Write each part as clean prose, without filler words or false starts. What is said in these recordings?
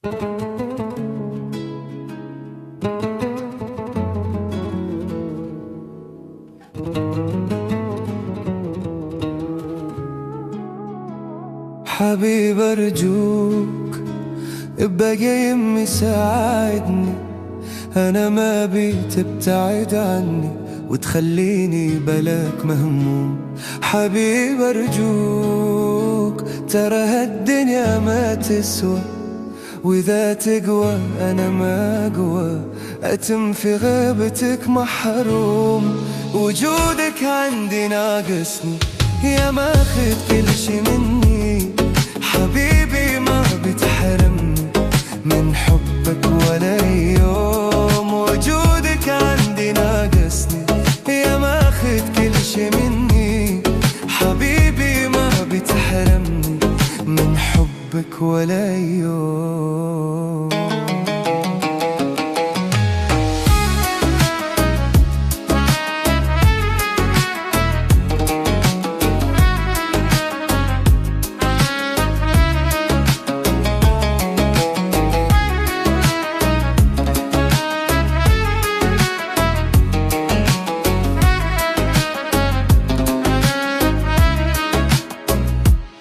حبيب أرجوك ابقى يمي ساعدني، أنا ما بي تبتعد عني وتخليني بلاك مهموم. حبيب أرجوك ترى هالدنيا ما تسوى، وإذا تقوى أنا ما أقوى، أتم في غيبتك محروم. وجودك عندي ناقصني، يا ماخذ كل شي مني. حبيبي ما بتحرمني من حبك ولا يوم. وجودك عندي ناقصني، يا ماخذ كل شي مني. حبيبي ما بتحرمني من حبك ولا يوم.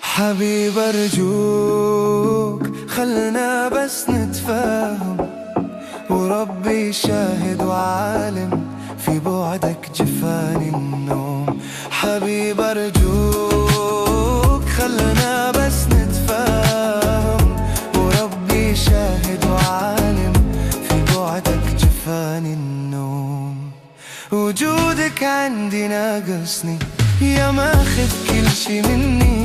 حبيب أرجوك خلنا بس نتفاهم، وربي شاهد وعالم في بعدك جفاني النوم. حبيب أرجوك خلنا بس نتفاهم، وربي شاهد وعالم في بعدك جفاني النوم. وجودك عندي ناقصني، يا ماخذ كل شي مني.